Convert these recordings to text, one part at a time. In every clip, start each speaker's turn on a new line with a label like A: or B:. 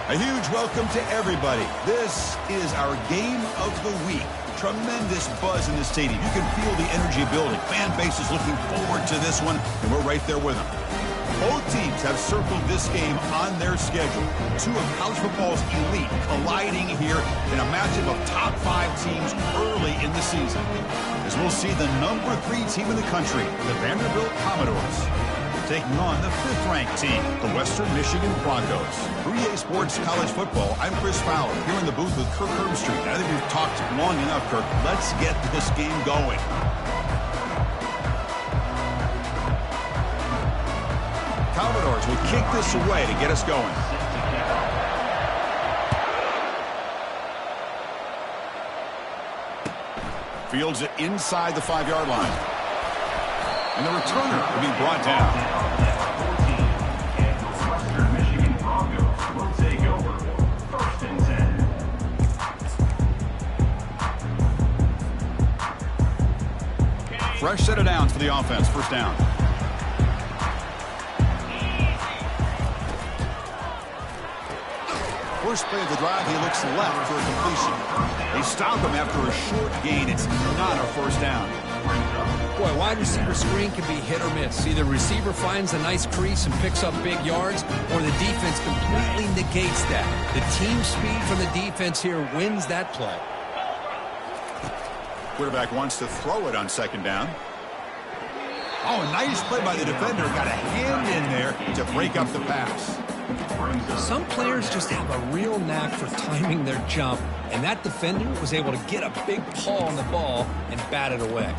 A: A huge welcome to everybody. This is our game of the week. Tremendous buzz in the stadium. You can feel the energy building. Fan base is looking forward to this one, and we're right there with them. Both teams have circled this game on their schedule. Two of college football's elite colliding here in a matchup of top 5 teams early in the season. As we'll see the number 3 team in the country, the Vanderbilt Commodores, taking on the 5th-ranked team, the Western Michigan Broncos. For EA Sports College Football, I'm Chris Fowler, here in the booth with Kirk Herbstreit. I think we've talked long enough, Kirk. Let's get this game going. Commodores will kick this away to get us going. Fields it inside the 5-yard line. And the returner will be brought down.
B: Western Michigan Broncos will take over 1st and 10.
A: Fresh set of downs for the offense. 1st down. First play of the drive, he looks left for a completion. They stop him after a short gain. It's not a 1st down.
C: Boy, wide receiver screen can be hit or miss. Either receiver finds a nice crease and picks up big yards, or the defense completely negates that. The team speed from the defense here wins that play.
A: Quarterback wants to throw it on 2nd down. Oh, a nice play by the defender. Got a hand in there to break up the pass.
C: Some players just have a real knack for timing their jump, and that defender was able to get a big paw on the ball and bat it away.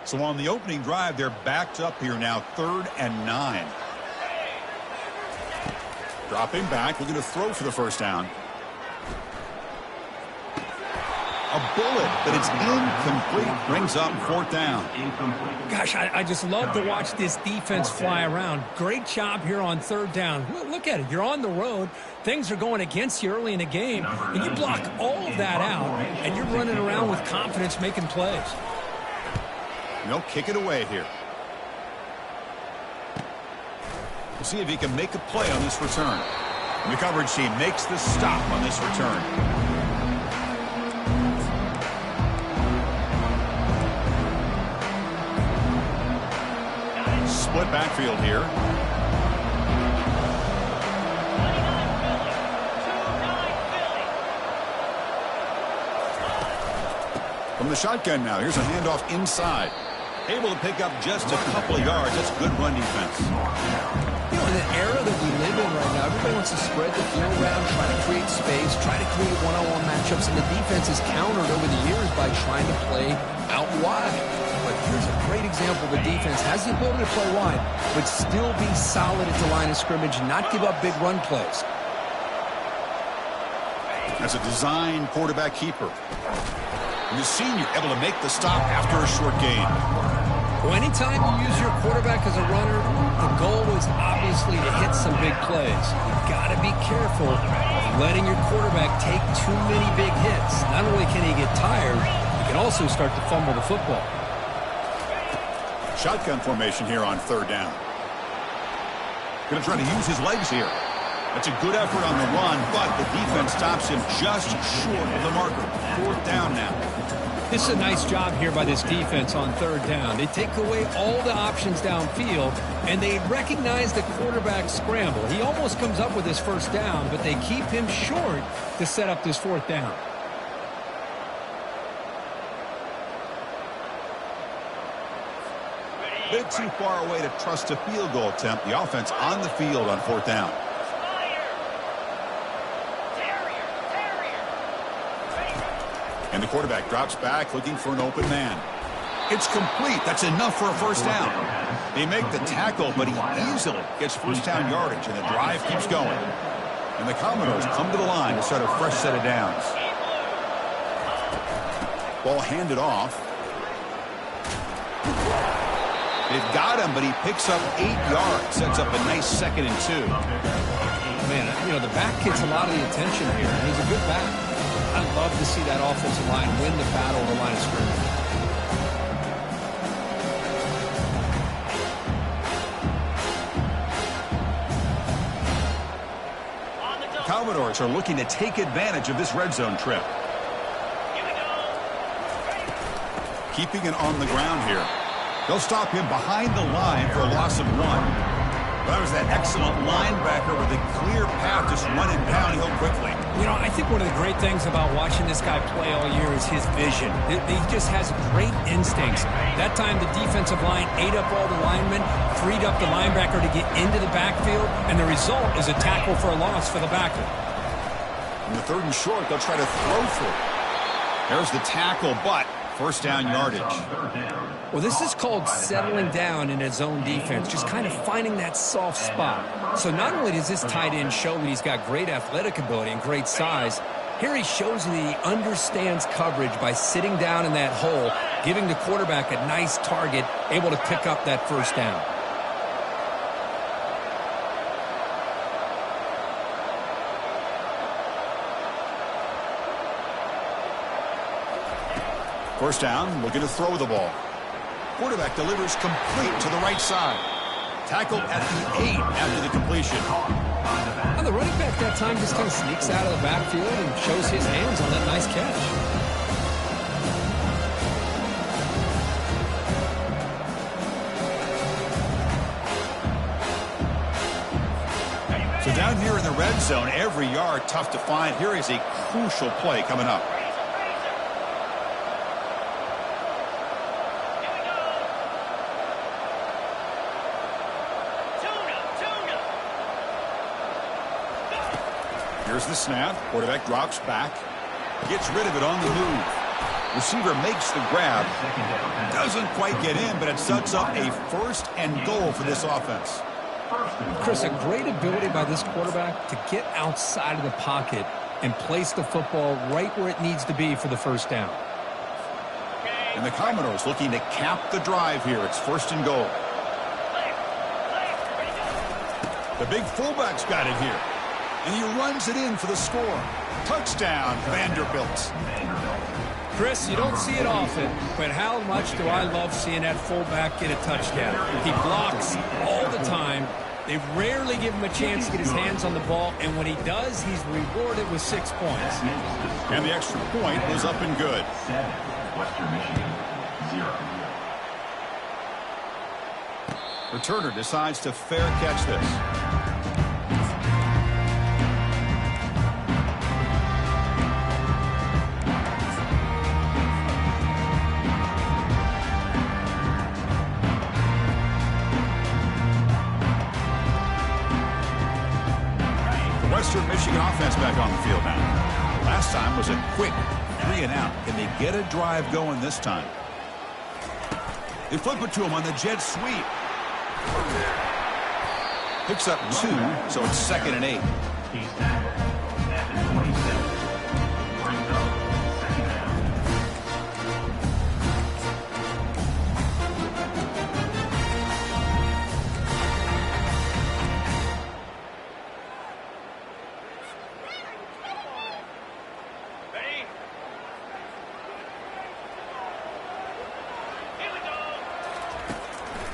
A: So on the opening drive, they're backed up here now, 3rd and 9. Dropping back, looking to throw for the 1st down. A bullet, but it's incomplete. Brings up 4th down.
C: Gosh, I just love to watch this defense fly around. Great job here on 3rd down. Look at it. You're on the road. Things are going against you early in the game, and you block all of that out, and you're running around with confidence making plays.
A: And they'll kick it away here. We'll see if he can make a play on this return. And the coverage team makes the stop on this return. Split backfield here. From the shotgun now, here's a handoff inside. Able to pick up just a couple of yards. That's good run defense.
C: You know, in the era that we live in right now, everybody wants to spread the field around, try to create space, try to create one-on-one matchups, and the defense is countered over the years by trying to play out wide. But here's a great example of a defense has the ability to play wide, but still be solid at the line of scrimmage, not give up big run plays.
A: That's a design quarterback keeper. And the senior able to make the stop after a short gain.
C: Well, anytime you use your quarterback as a runner, the goal is obviously to hit some big plays. You've got to be careful of letting your quarterback take too many big hits. Not only can he get tired, he can also start to fumble the football.
A: Shotgun formation here on 3rd down. Going to try to use his legs here. That's a good effort on the run, but the defense stops him just short of the marker. 4th down now.
C: This is a nice job here by this defense on 3rd down. They take away all the options downfield, and they recognize the quarterback scramble. He almost comes up with his 1st down, but they keep him short to set up this 4th down.
A: Bit too far away to trust a field goal attempt. The offense on the field on 4th down. And the quarterback drops back looking for an open man. It's complete. That's enough for a 1st down. They make the tackle, but he easily gets 1st down yardage, and the drive keeps going. And the Commodores come to the line to start a fresh set of downs. Ball handed off. They've got him, but he picks up 8 yards. Sets up a nice 2nd and 2.
C: Man, you know, the back gets a lot of the attention here, and he's a good back. I love to see that offensive line win the battle of the line of scrimmage.
A: Commodores are looking to take advantage of this red zone trip. Keeping it on the ground here. They'll stop him behind the line for a loss of 1. That was that excellent linebacker with a clear path, just running downhill quickly.
D: You know, I think one of the great things about watching this guy play all year is his vision. He just has great instincts. That time the defensive line ate up all the linemen, freed up the linebacker to get into the backfield, and the result is a tackle for a loss for the backer.
A: In the 3rd and short, they'll try to throw for it. There's the tackle, but first down yardage.
D: Well, this is called settling down in his own defense, just kind of finding that soft spot. So not only does this tight end show that he's got great athletic ability and great size, here he shows that he understands coverage by sitting down in that hole, giving the quarterback a nice target, able to pick up that first down.
A: First down, looking to throw the ball. Quarterback delivers complete to the right side. Tackled at the 8 after the completion.
D: Now the running back that time just kind of sneaks out of the backfield and shows his hands on that nice catch.
A: So down here in the red zone, every yard tough to find. Here is a crucial play coming up. Here's the snap. Quarterback drops back. Gets rid of it on the move. Receiver makes the grab. Doesn't quite get in, but it sets up a 1st and goal for this offense.
D: Chris, a great ability by this quarterback to get outside of the pocket and place the football right where it needs to be for the first down.
A: And the Commodores looking to cap the drive here. It's 1st and goal. The big fullback's got it here. And he runs it in for the score. Touchdown, Vanderbilt.
D: Chris, you don't see it often, but how much do I love seeing that fullback get a touchdown? He blocks all the time. They rarely give him a chance to get his hands on the ball, and when he does, he's rewarded with 6 points.
A: And the extra point was up and good.
B: 7, Western Michigan, 0.
A: Returner decides to fair catch this. Western Michigan offense back on the field now. Last time was a quick 3 and out. Can they get a drive going this time? They flip it to him on the jet sweep. Picks up 2, so it's 2nd and 8.
B: He's tackled at the 27. Brings up 2nd down.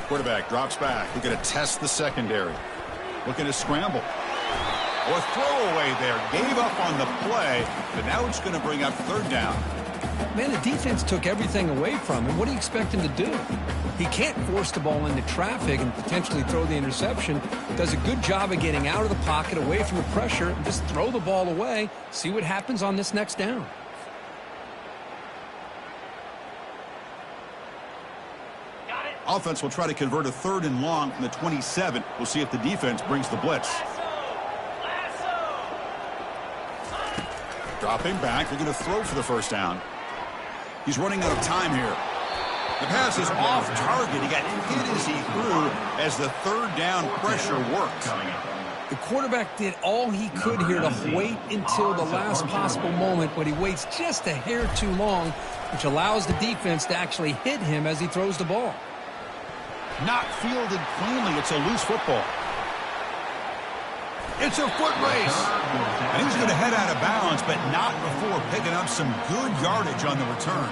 A: Quarterback drops back. We're going to test the secondary. Looking to scramble. Oh, a throwaway there. Gave up on the play, but now it's going to bring up 3rd down.
D: Man, the defense took everything away from him. What do you expect him to do? He can't force the ball into traffic and potentially throw the interception. Does a good job of getting out of the pocket, away from the pressure, and just throw the ball away. See what happens on this next down.
A: Offense will try to convert a 3rd and long from the 27. We'll see if the defense brings the blitz. Dropping back. They're going to throw for the first down. He's running out of time here. The pass is off target. He got hit as he threw as the 3rd down pressure worked.
D: The quarterback did all he could here to wait until the last possible moment, but he waits just a hair too long, which allows the defense to actually hit him as he throws the ball.
A: Not fielded cleanly. It's a loose football. It's a foot race. And he's going to head out of bounds, but not before picking up some good yardage on the return.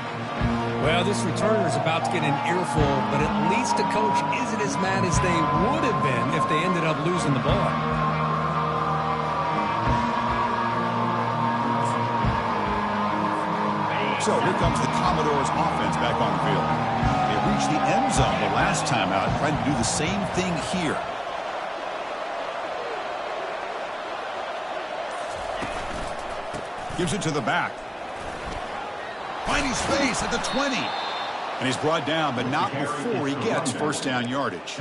D: Well, this returner is about to get an earful, but at least the coach isn't as mad as they would have been if they ended up losing the ball.
A: So here comes the Commodores offense back on the field. They reached the end zone the last time out, trying to do the same thing here. Gives it to the back. Finding space at the 20. And he's brought down, but not before he gets first down yardage.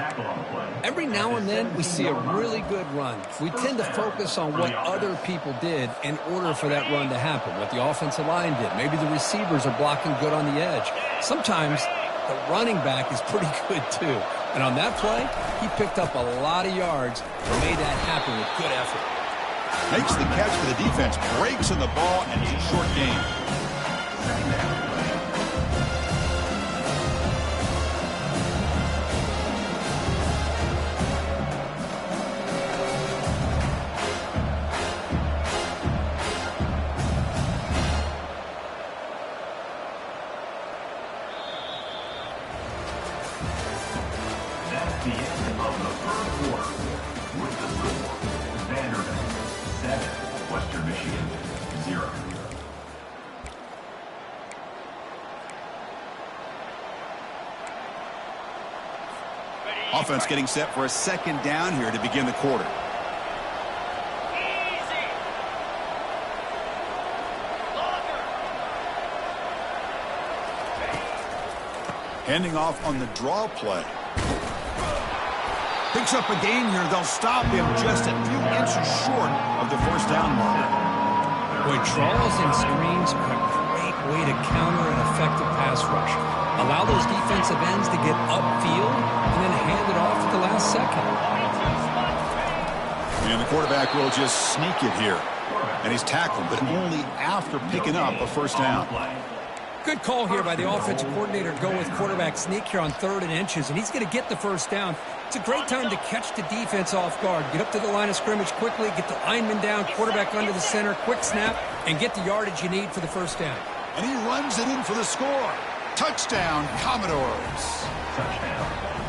D: Every now and then, we see a really good run. We tend to focus on what other people did in order for that run to happen, what the offensive line did. Maybe the receivers are blocking good on the edge. Sometimes the running back is pretty good, too. And on that play, he picked up a lot of yards and made that happen with good effort.
A: Makes the catch for the defense, breaks in the ball, and it's a short gain.
B: That's the end of the first quarter. With the score, Vanderbilt 7, Western Michigan 0.
A: Offense getting set for a second down here to begin the quarter. Handing off on the draw play. Picks up a gain here. They'll stop him just a few inches short of the first down mark.
D: Boy, draws and screens are a great way to counter an effective pass rush. Allow those defensive ends to get upfield and then hand it off at the last second.
A: And the quarterback will just sneak it here. And he's tackled, but only after picking up a first down.
D: Good call here by the offensive coordinator to go with quarterback sneak here on 3rd and inches, and he's going to get the first down. It's a great time to catch the defense off guard. Get up to the line of scrimmage quickly, get the lineman down, quarterback under the center, quick snap, and get the yardage you need for the first down.
A: And he runs it in for the score. Touchdown, Commodores.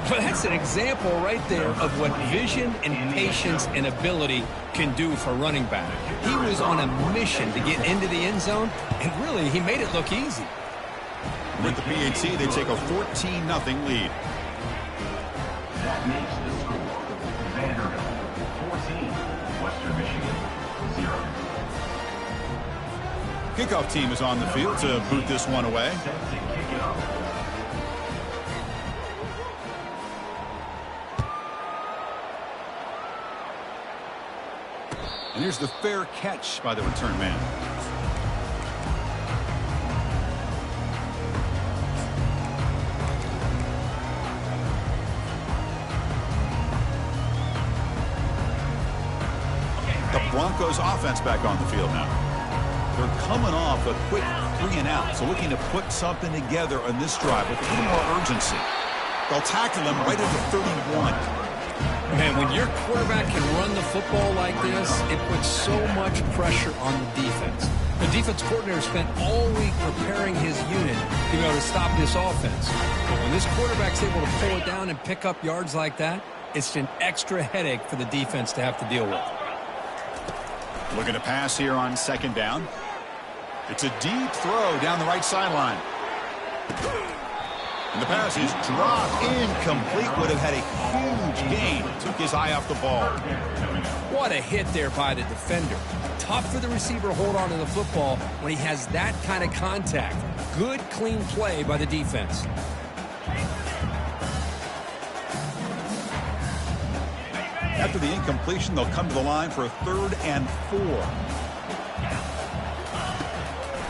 D: Well, that's an example right there of what vision and patience and ability can do for running back. He was on a mission to get into the end zone, and really, he made it look easy.
A: With the PAT, they take a 14-0 lead.
B: That makes the score Vanderbilt 14, Western Michigan 0.
A: Kickoff team is on the field to boot this one away.
B: Set to kick it off.
A: And here's the fair catch by the return man. The Broncos offense back on the field now. They're coming off a quick 3-and-out, so looking to put something together on this drive with a little more urgency. They'll tackle him right at the 31.
D: Man, when your quarterback can run the football like this, it puts so much pressure on the defense. The defense coordinator spent all week preparing his unit to be able to stop this offense. But when this quarterback's able to pull it down and pick up yards like that, it's an extra headache for the defense to have to deal with.
A: Looking to pass here on 2nd down. It's a deep throw down the right sideline. And the pass is dropped incomplete. Would have had a huge gain. Took his eye off the ball.
D: What a hit there by the defender. Tough for the receiver to hold on to the football when he has that kind of contact. Good, clean play by the defense.
A: After the incompletion, they'll come to the line for a 3rd and 4.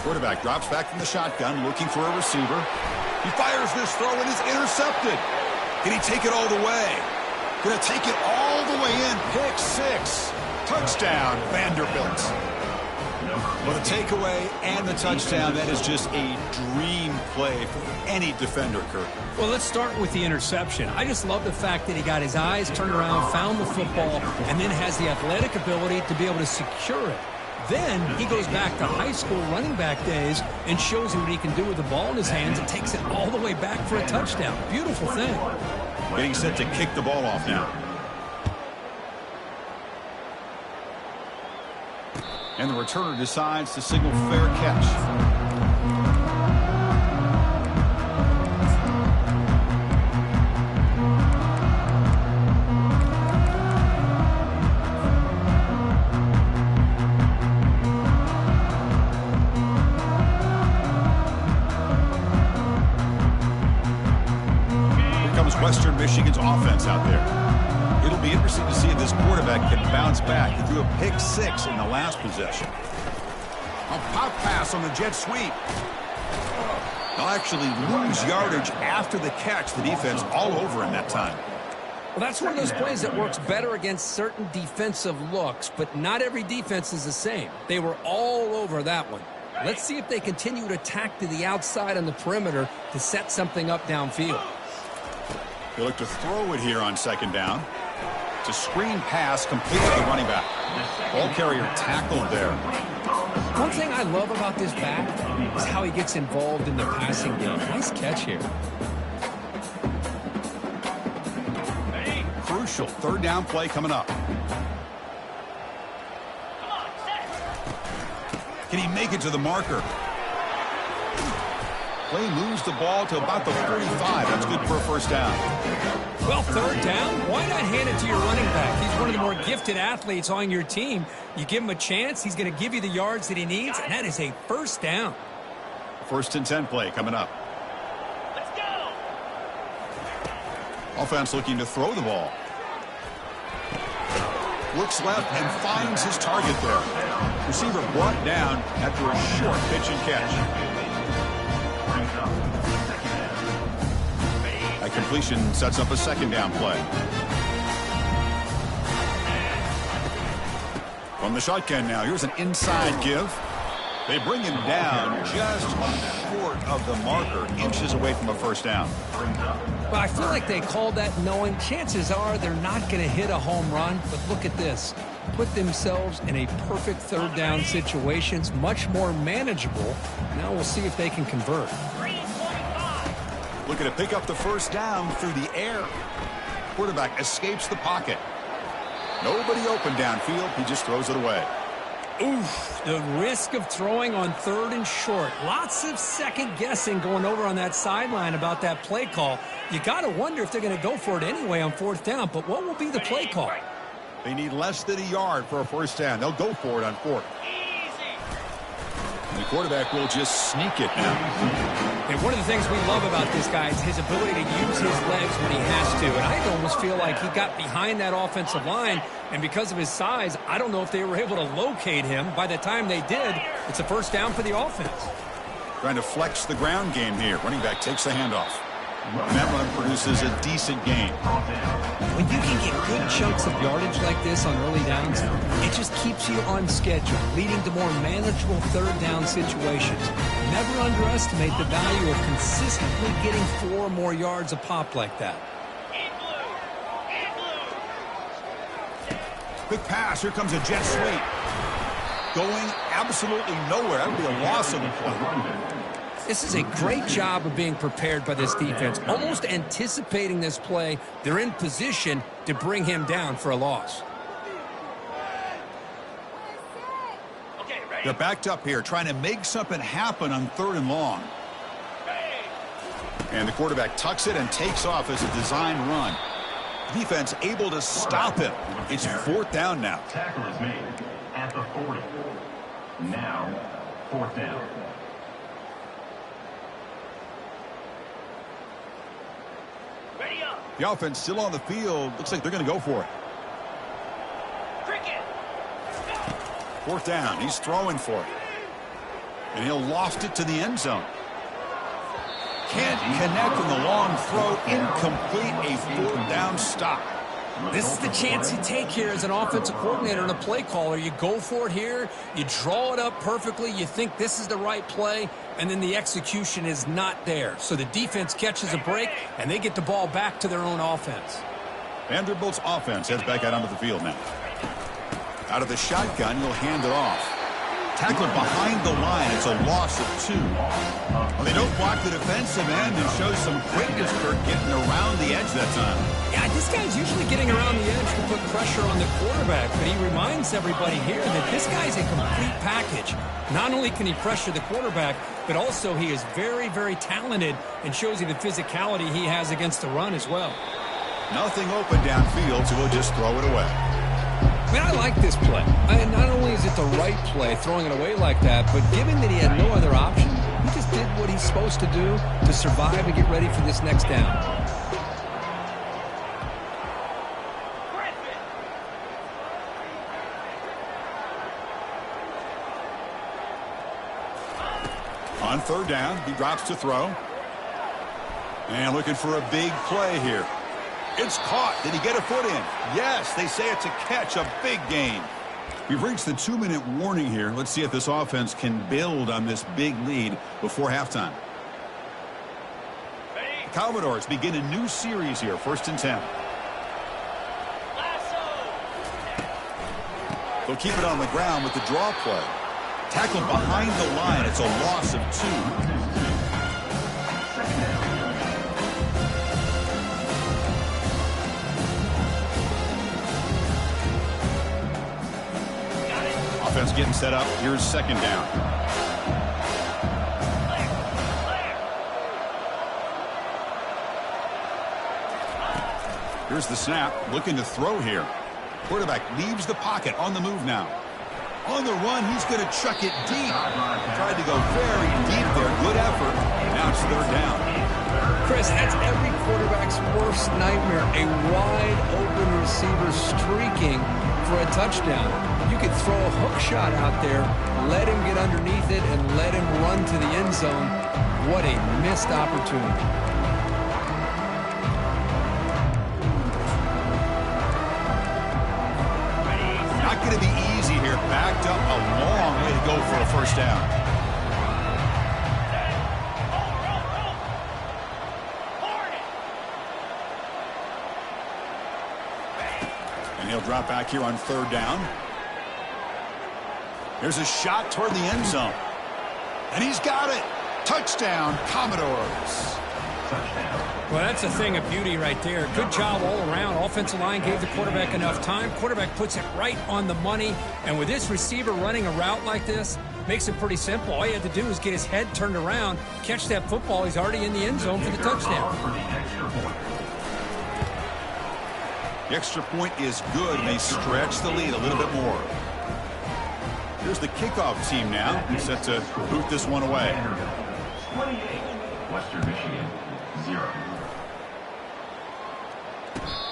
A: Quarterback drops back from the shotgun, looking for a receiver. He fires this throw and is intercepted. Can he take it all the way? Gonna take it all the way in. Pick 6. Touchdown, Vanderbilt. Well, the takeaway and the touchdown, that is just a dream play for any defender, Kirk.
D: Well, let's start with the interception. I just love the fact that he got his eyes turned around, found the football, and then has the athletic ability to be able to secure it. Then he goes back to high school running back days and shows you what he can do with the ball in his hands and takes it all the way back for a touchdown. Beautiful thing.
A: Getting set to kick the ball off now. And the returner decides to signal fair catch. comes Western Michigan's offense out there. It'll be interesting to see if this quarterback can bounce back. He threw a pick 6 in the last possession. A pop pass on the jet sweep. They'll actually lose yardage after the catch. The defense all over him that time.
D: Well, that's one of those plays that works better against certain defensive looks, but not every defense is the same. They were all over that one. Let's see if they continue to attack to the outside on the perimeter to set something up downfield.
A: They look to throw it here on second down. It's a screen pass complete to the running back. Ball carrier tackled there.
D: One thing I love about this back is how he gets involved in the passing game. Nice catch here.
A: Crucial third down play coming up. Can he make it to the marker? Play moves the ball to about the 45. That's good for a first down.
D: Well, third down, why not hand it to your running back? He's one of the more gifted athletes on your team. You give him a chance, he's going to give you the yards that he needs, and that is a first down.
A: First and 10 play coming up.
B: Let's go.
A: Offense looking to throw the ball. Looks left and finds his target there. Receiver brought down after a short pitch and catch. That completion sets up a second down play. From the shotgun now, here's an inside give. They bring him down just short of the marker, inches away from a first down.
D: Well, I feel like they called that knowing chances are they're not going to hit a home run. But look at this. Put themselves in a perfect third down situation. It's much more manageable. Now we'll see if they can convert.
A: Looking to pick up the first down through the air. Quarterback escapes the pocket. Nobody open downfield. He just throws it away.
D: Oof, the risk of throwing on third and short. Lots of second guessing going over on that sideline about that play call. You got to wonder if they're going to go for it anyway on fourth down, but what will be the play call?
A: They need less than a yard for a first down. They'll go for it on fourth. And the quarterback will just sneak it now.
D: And one of the things we love about this guy is his ability to use his legs when he has to. And I almost feel like he got behind that offensive line, and because of his size, I don't know if they were able to locate him. By the time they did, it's a first down for the offense.
A: Trying to flex the ground game here. Running back takes the handoff. And that run produces a decent gain.
D: When you can get good chunks of yardage like this on early downs, it just keeps you on schedule, leading to more manageable third down situations. Never underestimate the value of consistently getting 4 or more yards a pop like that.
A: Quick pass. Here comes a jet sweep. Going absolutely nowhere. That would be a loss of the play.
D: This is a great job of being prepared by this defense, almost anticipating this play. They're in position to bring him down for a loss.
A: They're backed up here, trying to make something happen on third and long. And the quarterback tucks it and takes off as a design run. Defense able to stop him. It's fourth down now.
B: Tackle is made at the 40. Now, fourth down.
A: The offense still on the field. Looks like they're going to go for it. Fourth down. He's throwing for it. And he'll loft it to the end zone. Can't connect on the long throw. Incomplete. A fourth down stop.
D: This is the chance you take here as an offensive coordinator and a play caller. You go for it here. You draw it up perfectly. You think this is the right play, and then the execution is not there. So the defense catches a break, and they get the ball back to their own offense.
A: Vanderbilt's offense heads back out onto the field now. Out of the shotgun, he'll hand it off. Tackled behind the line. It's a loss of 2. Well, they don't block the defensive end and show some quickness for getting around the edge that time.
D: Yeah, this guy's usually getting around the edge to put pressure on the quarterback, but he reminds everybody here that this guy's a complete package. Not only can he pressure the quarterback, but also he is very, very talented and shows you the physicality he has against the run as well.
A: Nothing open downfield, so he'll just throw it away.
D: I mean, I like this play. Not only is it the right play, throwing it away like that, but given that he had no other option, he just did what he's supposed to do to survive and get ready for this next down.
A: third down. He drops to throw. And looking for a big play here. It's caught. Did he get a foot in? Yes, they say it's a catch, a big gain. We've reached the 2-minute warning here. Let's see if this offense can build on this big lead before halftime. The Commodores begin a new series here, 1st and 10. They'll keep it on the ground with the draw play. Tackled behind the line. It's a loss of 2. Offense getting set up. Here's 2nd down. Here's the snap. Looking to throw here. Quarterback leaves the pocket on the move now. On the run, he's going to chuck it deep. Tried to go very deep there. Good effort. Now it's 3rd down.
C: Chris, that's every quarterback's worst nightmare. A wide open receiver streaking for a touchdown. You could throw a hook shot out there, let him get underneath it, and let him run to the end zone. What a missed opportunity.
A: Not going to be easy here. Backed up a long way to go for a 1st down. And he'll drop back here on 3rd down. Here's a shot toward the end zone. And he's got it. Touchdown, Commodores.
D: Well, that's a thing of beauty right there. Good job all around. Offensive line gave the quarterback enough time. Quarterback puts it right on the money. And with this receiver running a route like this, makes it pretty simple. All you had to do is get his head turned around, catch that football. He's already in the end zone for the touchdown.
A: The extra point is good. They stretch the lead a little bit more. Here's the kickoff team now. Set to boot this one away.
B: 28, Western Michigan, 0.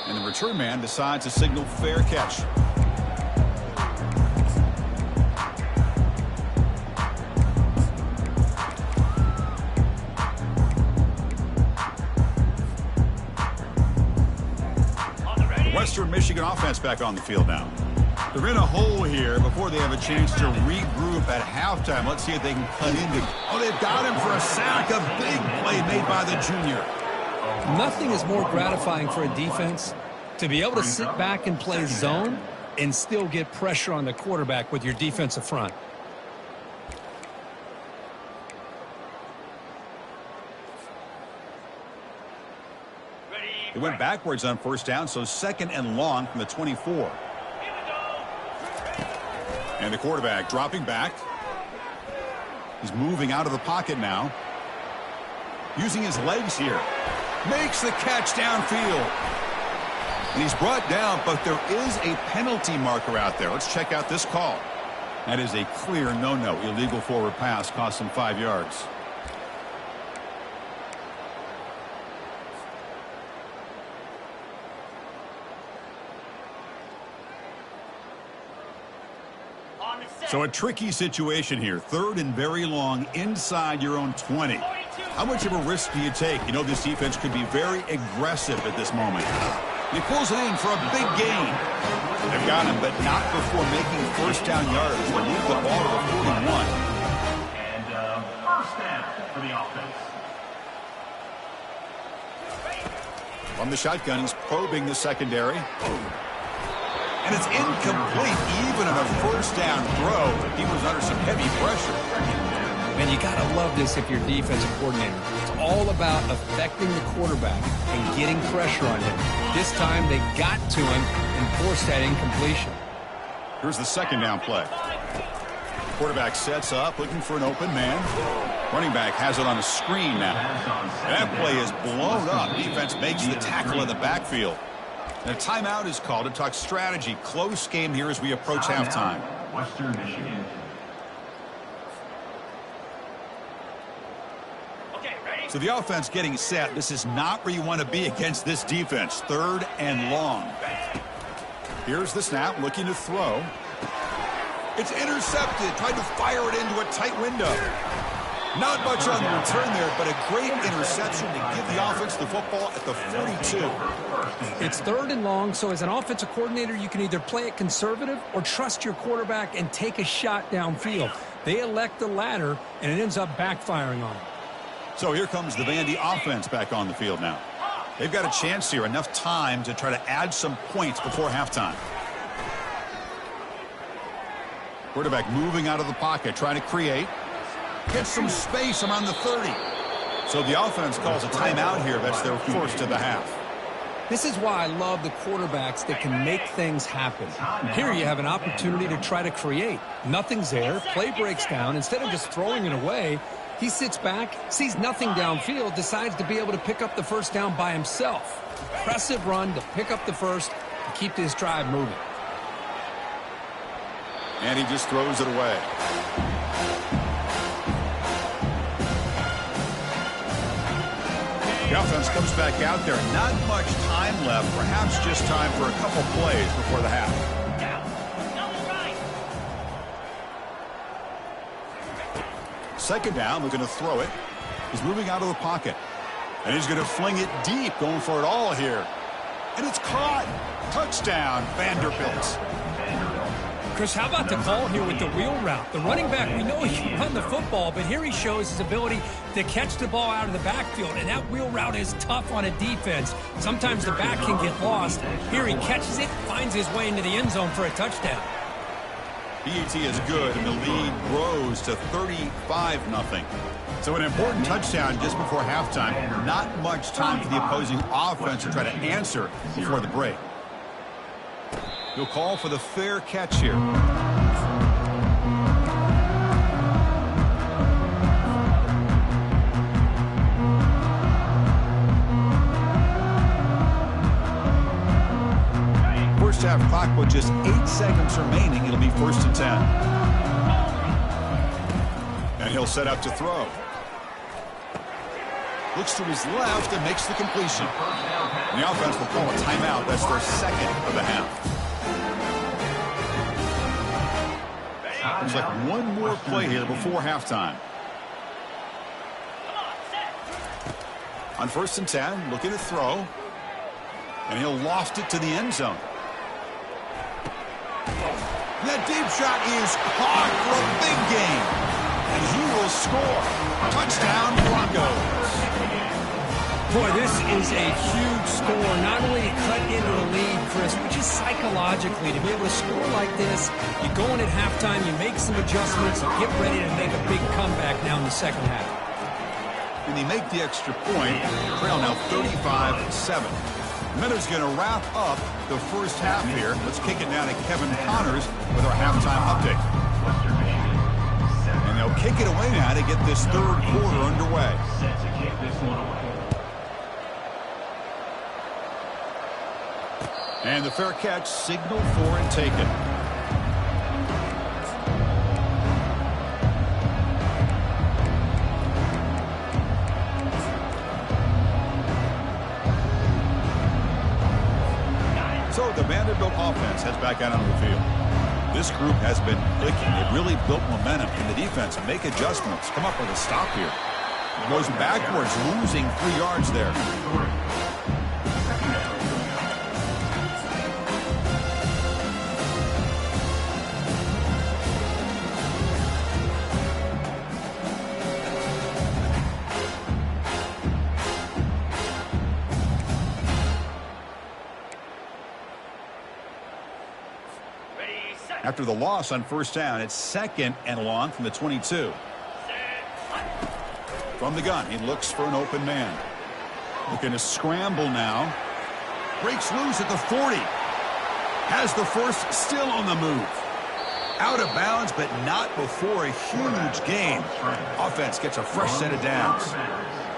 A: And the return man decides to signal fair catch. Western Michigan offense back on the field now. They're in a hole here before they have a chance to regroup at halftime. Let's see if they can cut into. Oh, they've got him for a sack. A big play made by the junior.
C: Nothing is more gratifying for a defense to be able to sit back and play zone and still get pressure on the quarterback with your defensive front.
A: It went backwards on 1st down, so 2nd and long from the 24. And the quarterback dropping back. He's moving out of the pocket now. Using his legs here. Makes the catch downfield. And he's brought down, but there is a penalty marker out there. Let's check out this call. That is a clear no-no. Illegal forward pass, cost him 5 yards. So a tricky situation here. 3rd and very long inside your own 20. How much of a risk do you take? You know this defense could be very aggressive at this moment. He pulls it in for a big gain. They've got him, but not before making 1st down yards. They move the ball to the 41.
B: And 1st down for the offense.
A: From the shotgun, he's probing the secondary. And it's incomplete, even on a 1st down throw. He was under some heavy pressure.
C: Man, you got to love this if you're defensive coordinator. It's all about affecting the quarterback and getting pressure on him. This time they got to him and forced that incompletion.
A: Here's the 2nd down play. Quarterback sets up, looking for an open man. Running back has it on a screen now. That play is blown up. Defense makes the tackle in the backfield. And a timeout is called to talk strategy. Close game here as we approach halftime.
B: Western Michigan.
A: So the offense getting set. This is not where you want to be against this defense. 3rd and long. Here's the snap, looking to throw. It's intercepted. Tried to fire it into a tight window. Not much on the return there, but a great interception to give the offense the football at the 42.
D: It's 3rd and long, so as an offensive coordinator, you can either play it conservative or trust your quarterback and take a shot downfield. They elect the latter, and it ends up backfiring on them.
A: So here comes the Vandy offense back on the field now. They've got a chance here, enough time to try to add some points before halftime. Quarterback moving out of the pocket, trying to create. Get some space around the 30. So the offense calls a timeout here. That's their first of the half.
D: This is why I love the quarterbacks that can make things happen. Here you have an opportunity to try to create. Nothing's there. Play breaks down. Instead of just throwing it away, he sits back, sees nothing downfield, decides to be able to pick up the first down by himself. Impressive run to pick up the first and keep this drive moving.
A: And he just throws it away. The offense comes back out there. Not much time left. Perhaps just time for a couple plays before the half. Second down, looking to throw it. He's moving out of the pocket. And he's going to fling it deep, going for it all here. And it's caught. Touchdown, Vanderbilt.
D: Chris, how about the call here with the wheel route? The running back, we know he can run the football, but here he shows his ability to catch the ball out of the backfield, and that wheel route is tough on a defense. Sometimes the back can get lost. Here he catches it, finds his way into the end zone for a touchdown.
A: PAT is good, and the lead grows to 35-0. So an important touchdown just before halftime. Not much time for the opposing offense to try to answer before the break. He'll call for the fair catch here. First half clock with just 8 seconds remaining. It'll be 1st and 10. And he'll set up to throw. Looks to his left and makes the completion. And the offense will call a timeout. That's their second of the half. There's like one more play here before halftime. On 1st and 10, looking to throw. And he'll loft it to the end zone. And that deep shot is caught for a big gain. And he will score. Touchdown, Broncos.
D: Boy, this is a huge score. Not only to cut into the lead, Chris, but just psychologically to be able to score like this. You go in at halftime, you make some adjustments, and get ready to make a big comeback now in the second half.
A: And they make the extra point. Trail now 35-7. Miller's going to wrap up the first half here. Let's kick it down to Kevin Connors with our halftime update. And they'll kick it away now to get this third quarter underway.
B: Set to kick this one away.
A: And the fair catch signaled for and taken. So the Vanderbilt offense heads back out onto the field. This group has been clicking. They've really built momentum in the defense and make adjustments. Come up with a stop here. Goes backwards, losing 3 yards there. After the loss on 1st down, it's 2nd and long from the 22. From the gun, he looks for an open man. Looking to scramble now. Breaks loose at the 40. Has the first, still on the move. Out of bounds, but not before a huge gain. Offense gets a fresh set of downs.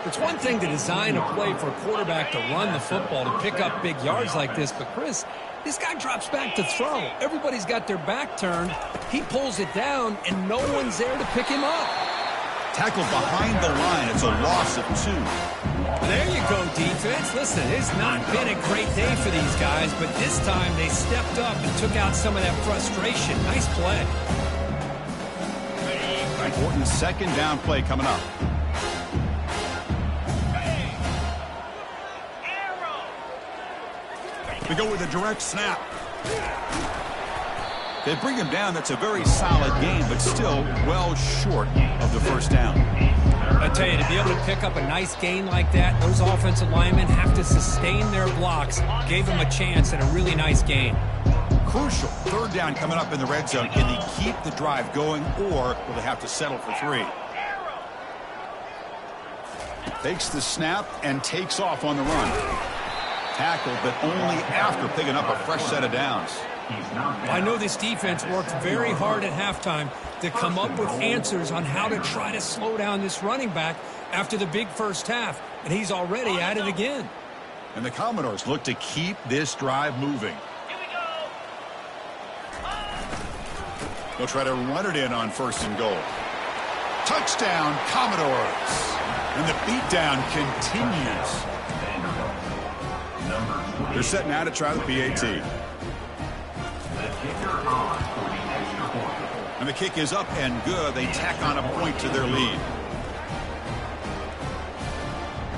D: It's one thing to design a play for a quarterback to run the football, to pick up big yards like this, but Chris, this guy drops back to throw. Everybody's got their back turned. He pulls it down, and no one's there to pick him up.
A: Tackled behind the line. It's a loss of 2.
D: There you go, defense. Listen, it's not been a great day for these guys, but this time they stepped up and took out some of that frustration. Nice play.
A: Important second down play coming up. We go with a direct snap. They bring him down. That's a very solid game, but still well short of the first down.
D: I tell you, to be able to pick up a nice gain like that, those offensive linemen have to sustain their blocks. Gave him a chance and a really nice gain.
A: Crucial third down coming up in the red zone. Can they keep the drive going, or will they have to settle for 3? Takes the snap and takes off on the run. Tackled, but only after picking up a fresh set of downs.
D: I know this defense worked very hard at halftime to come up with answers on how to try to slow down this running back after the big first half, and he's already at it again.
A: And the Commodores look to keep this drive moving. They'll try to run it in on 1st and goal. Touchdown, Commodores. And the beatdown continues. They're setting out to try the PAT. And the kick is up and good. They tack on a point to their lead.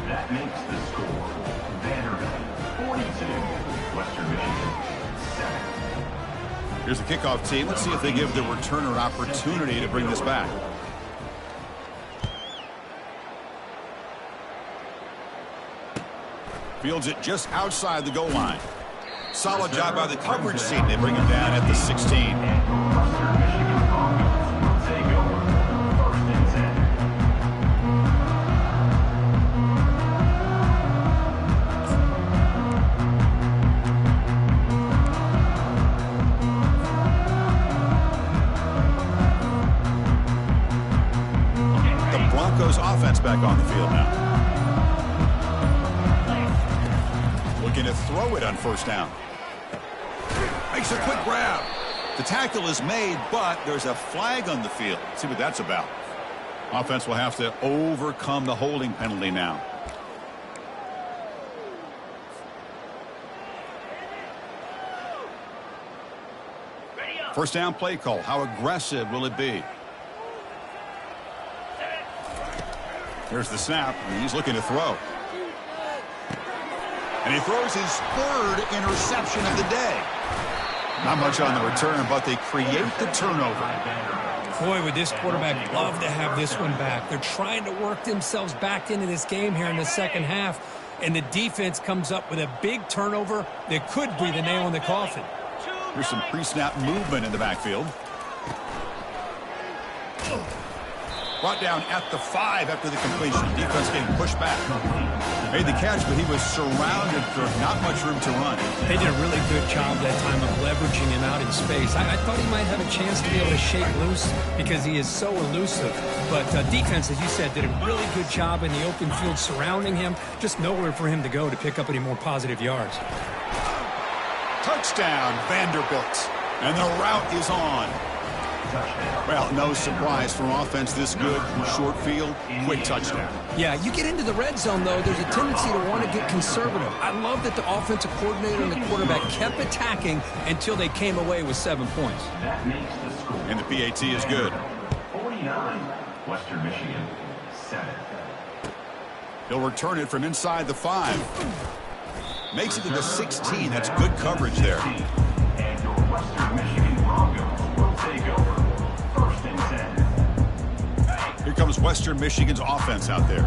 B: That makes the score Vanderbilt 42, Western Michigan 7.
A: Here's the kickoff team. Let's see if they give the returner an opportunity to bring this back. Fields it just outside the goal line. Solid job by the coverage team. They bring him down at the 16. The Broncos offense back on the field now. Looking to throw it on 1st down. Makes a quick grab. The tackle is made, but there's a flag on the field. Let's see what that's about. Offense will have to overcome the holding penalty now. First down play call. How aggressive will it be? Here's the snap, and he's looking to throw. And he throws his 3rd interception of the day. Not much on the return, but they create the turnover.
D: Boy, would this quarterback love to have this one back. They're trying to work themselves back into this game here in the second half, and the defense comes up with a big turnover that could be the nail in the coffin.
A: Here's some pre-snap movement in the backfield. Brought down at the 5 after the completion. Defense getting pushed back. Made the catch, but he was surrounded for not much room to run.
D: They did a really good job that time of leveraging him out in space. I thought he might have a chance to be able to shake loose because he is so elusive. But defense, as you said, did a really good job in the open field surrounding him. Just nowhere for him to go to pick up any more positive yards.
A: Touchdown, Vanderbilt. And the route is on. Well, no surprise from offense this good. Short field, quick touchdown.
C: Yeah, you get into the red zone, though, there's a tendency to want to get conservative. I love that the offensive coordinator and the quarterback kept attacking until they came away with 7 points.
B: That makes the score.
A: And the PAT is good.
B: 49, Western Michigan 7.
A: He'll return it from inside the 5. Makes it to the 16. That's good coverage there.
B: And your Western Michigan Broncos will take over 1st and 10.
A: Here comes Western Michigan's offense out there.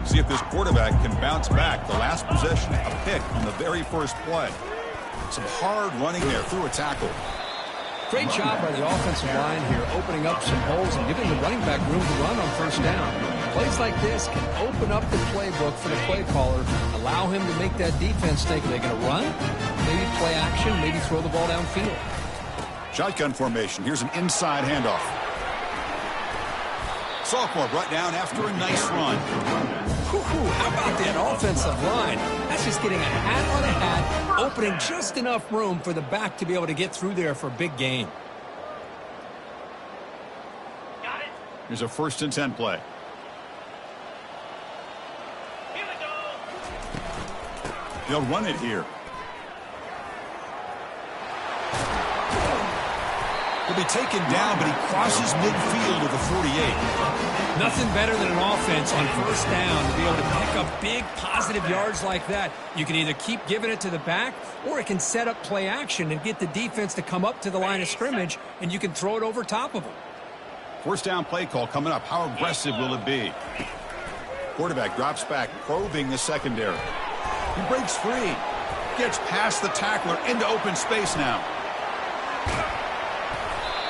A: See if this quarterback can bounce back. The last possession, a pick on the very first play. Some hard running there through a tackle.
C: Great job by the offensive line here, opening up some holes and giving the running back room to run on 1st down. Plays like this can open up the playbook for the play caller, allow him to make that defense think, are they going to run? Maybe play action, maybe throw the ball downfield.
A: Shotgun formation. Here's an inside handoff. Sophomore brought down after a nice run.
C: How about that offensive line? That's just getting a hat on a hat, opening just enough room for the back to be able to get through there for a big gain.
A: Here's a 1st and 10 play.
B: Here we go.
A: They'll run it here. He'll be taken down, but he crosses midfield with a 48.
D: Nothing better than an offense on first down to be able to pick up big positive yards like that. You can either keep giving it to the back, or it can set up play action and get the defense to come up to the line of scrimmage, and you can throw it over top of them.
A: First down play call coming up. How aggressive will it be? Quarterback drops back, probing the secondary. He breaks free. Gets past the tackler into open space now.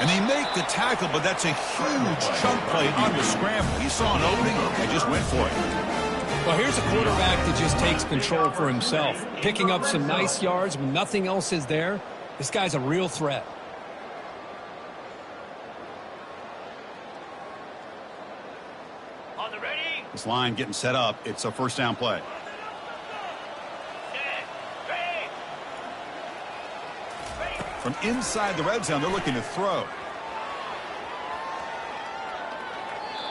A: And they make the tackle, but that's a huge chunk play on the scramble. He saw an opening and just went for it.
D: Well, here's a quarterback that just takes control for himself, picking up some nice yards when nothing else is there. This guy's a real threat.
B: On the ready.
A: This line getting set up. It's a first down play. From inside the red zone, they're looking to throw.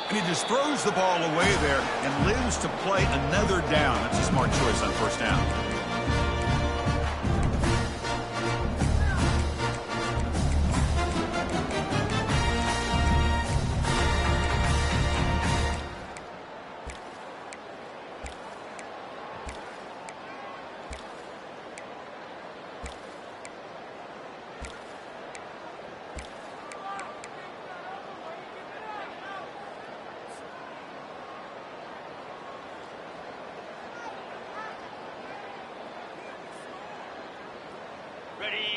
A: And he just throws the ball away there and lives to play another down. That's a smart choice on first down.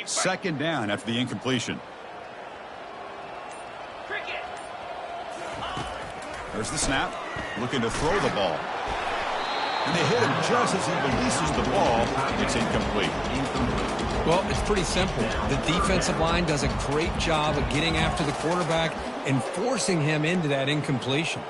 A: Second down after the incompletion. There's the snap. Looking to throw the ball. And they hit him just as he releases the ball. It's incomplete.
D: Well, it's pretty simple. The defensive line does a great job of getting after the quarterback and forcing him into that incompletion.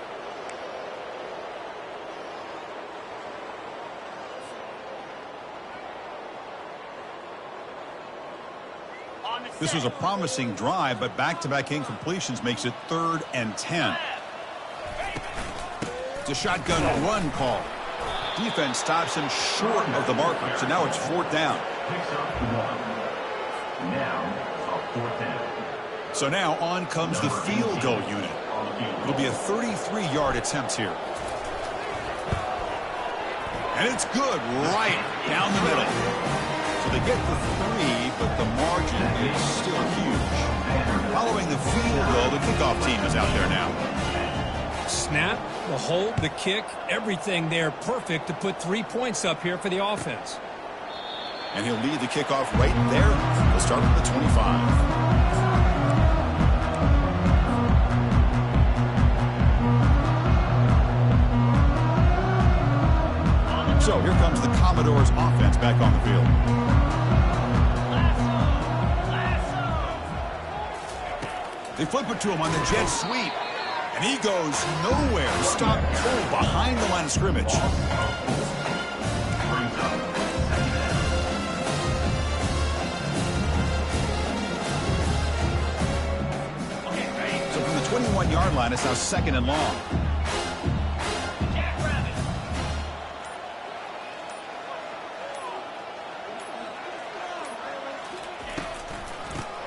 A: This was a promising drive, but back-to-back incompletions makes it 3rd and 10. It's a shotgun run call. Defense stops him short of the marker, so now it's 4th down. So now on comes the field goal unit. It'll be a 33-yard attempt here. And it's good right down the middle. So they get the 3, but the margin is still huge. Following the field goal, the kickoff team is out there now.
D: Snap, the hold, the kick, everything there perfect to put 3 points up here for the offense.
A: And he'll lead the kickoff right there. We'll start with the 25. So here comes the Commodores offense back on the field. They flip it to him on the jet sweep. And he goes nowhere. Stopped cold behind the line of scrimmage. So from the 21-yard line, it's now 2nd and long.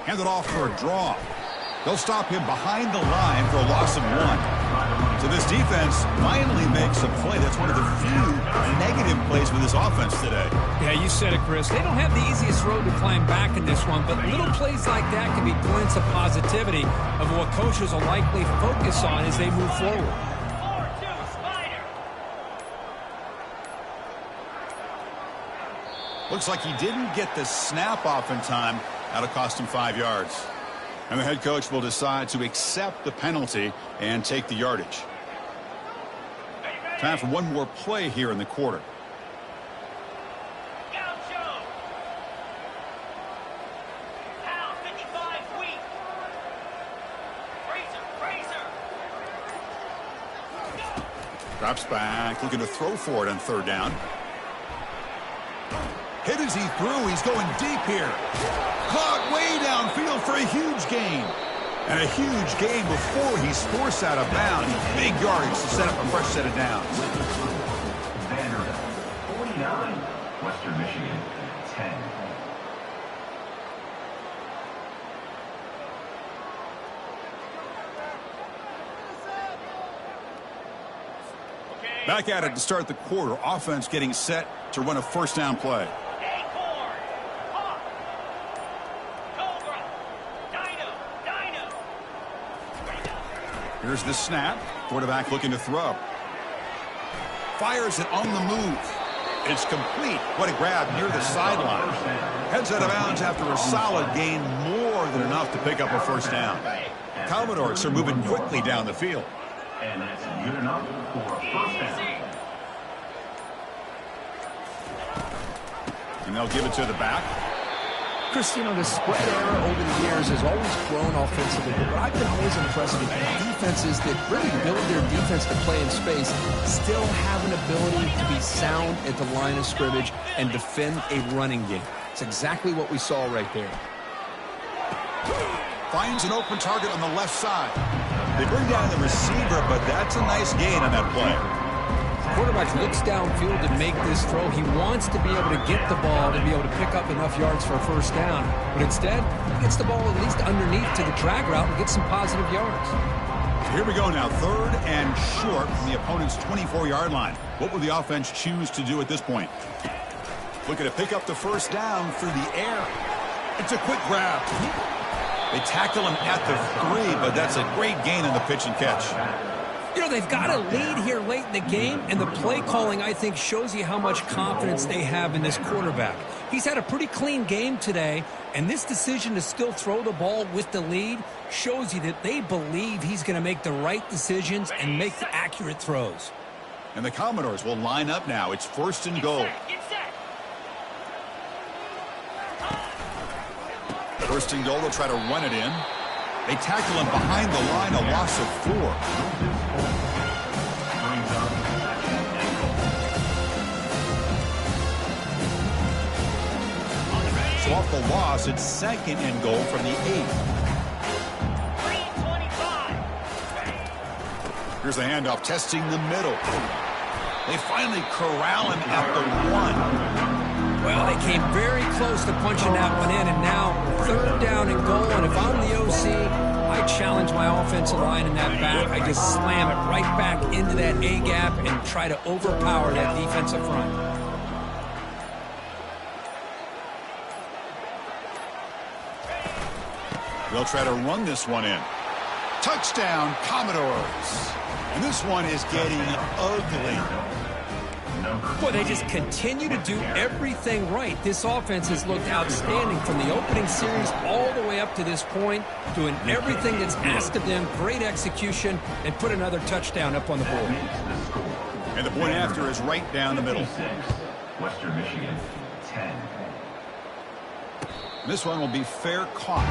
A: Hand it off for a draw. They'll stop him behind the line for a loss of 1. So this defense finally makes a play. That's one of the few negative plays for this offense today.
D: Yeah, you said it, Chris. They don't have the easiest road to climb back in this one, but little plays like that can be glints of positivity of what coaches will likely focus on as they move forward.
A: Looks like he didn't get the snap off in time. That'll cost him 5 yards. And the head coach will decide to accept the penalty and take the yardage. Time for one more play here in the quarter. Drops back, looking to throw for it on 3rd down. Hit as he threw. He's going deep here. Caught way downfield for a huge gain. And a huge gain before he's forced out of bounds. Big yardage to set up a fresh set of downs.
B: Vanderbilt, 49. Western Michigan, 10.
A: Back at it to start the quarter. Offense getting set to run a first down play. Here's the snap. Quarterback looking to throw. Fires it on the move. It's complete. What a grab near the sideline. Heads out of bounds after a solid gain, more than enough to pick up a first down. Commodores are moving quickly down the field.
B: And that's good enough for a first down.
A: And they'll give it to the back.
C: Chris, you know, the spread era over the years has always grown offensively, but I've been always impressed with defenses that really build their defense to play in space, still have an ability to be sound at the line of scrimmage and defend a running game. It's exactly what we saw right there.
A: Finds an open target on the left side. They bring down the receiver, but that's a nice gain on that play.
D: The quarterback looks downfield to make this throw. He wants to be able to get the ball to be able to pick up enough yards for a first down. But instead, he gets the ball at least underneath to the drag route and gets some positive yards.
A: Here we go now. 3rd and short from the opponent's 24-yard line. What will the offense choose to do at this point? Looking to pick up the first down through the air. It's a quick grab. They tackle him at the 3, but that's a great gain in the pitch and catch.
D: You know, they've got a lead here late in the game, and the play calling, I think, shows you how much confidence they have in this quarterback. He's had a pretty clean game today, and this decision to still throw the ball with the lead shows you that they believe he's going to make the right decisions and make the accurate throws.
A: And the Commodores will line up now. It's 1st and goal. 1st and goal, they'll try to run it in. They tackle him behind the line, a loss of 4. So off the loss, it's 2nd and goal from the 8. Here's the handoff, testing the middle. They finally corral him at the 1.
D: Well, they came very close to punching that one in, and now 3rd down and goal. And if I'm the OC, I challenge my offensive line in that back. I just slam it right back into that A-gap and try to overpower that defensive front.
A: They'll try to run this one in. Touchdown, Commodores. And this one is getting ugly.
D: Boy, they just continue to do everything right. This offense has looked outstanding from the opening series all the way up to this point, doing everything that's asked of them, great execution, and put another touchdown up on the board.
A: And the point after is right down the middle.
B: Western Michigan, 10.
A: This one will be fair caught.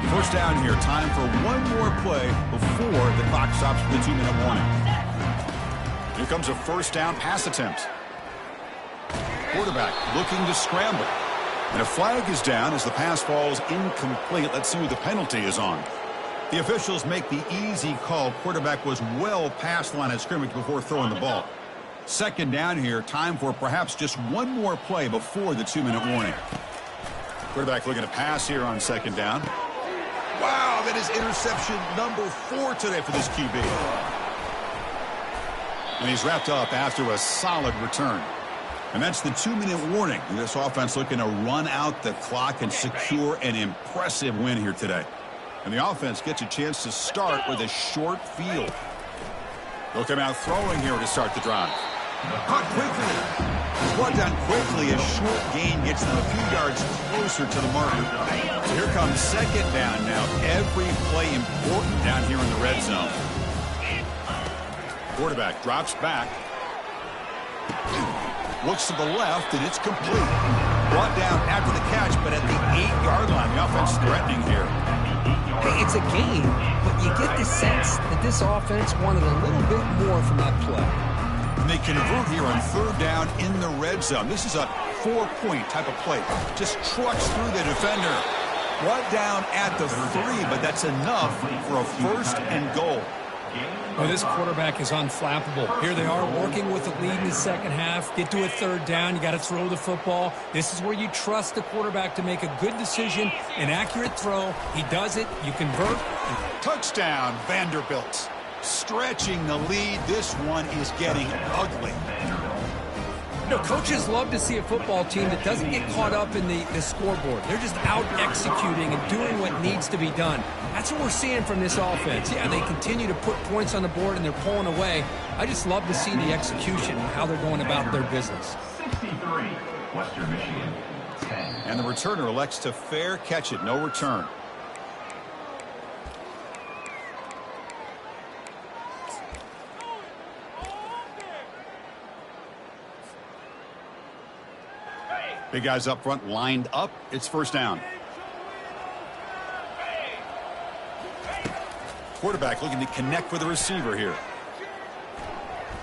A: First down here. Time for one more play before the clock stops for the 2-minute warning. Here comes a first down pass attempt. Quarterback looking to scramble. And a flag is down as the pass falls incomplete. Let's see who the penalty is on. The officials make the easy call. Quarterback was well past the line of scrimmage before throwing the ball. 2nd down here. Time for perhaps just one more play before the 2-minute warning. Quarterback looking to pass here on 2nd down. Wow, that is interception number 4 today for this QB. And he's wrapped up after a solid return. And that's the 2-minute warning. And this offense looking to run out the clock and secure an impressive win here today. And the offense gets a chance to start with a short field. They'll come out throwing here to start the drive. Caught quickly. He's brought down quickly. A short gain gets them a few yards closer to the marker. So here comes 2nd down now. Every play important down here in the red zone. Quarterback drops back. Looks to the left, and it's complete. Brought down after the catch, but at the 8-yard line. The offense threatening here.
D: Hey, it's a game, but you get the sense that this offense wanted a little bit more from that play.
A: And they convert here on 3rd down in the red zone. This is a 4-point type of play. Just trucks through the defender. Brought down at the 3, but that's enough for a 1st and goal.
D: Well, this quarterback is unflappable. Here they are working with the lead in the second half. Get to a third down. You got to throw the football. This is where you trust the quarterback to make a good decision, an accurate throw. He does it. You convert.
A: Touchdown, Vanderbilt. Stretching the lead. This one is getting ugly.
D: You know, coaches love to see a football team that doesn't get caught up in the scoreboard. They're just out executing and doing what needs to be done. That's what we're seeing from this offense. Yeah, they continue to put points on the board and they're pulling away. I just love to see the execution and how they're going about their business.
B: 63, Western Michigan, 10.
A: And the returner elects to fair catch it. No return. Big guys up front lined up. It's first down. Quarterback looking to connect with the receiver here.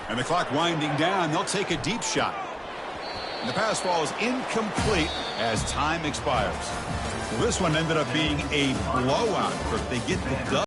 A: And the clock winding down. They'll take a deep shot. And the pass ball is incomplete as time expires. Well, this one ended up being a blowout. They get the dub.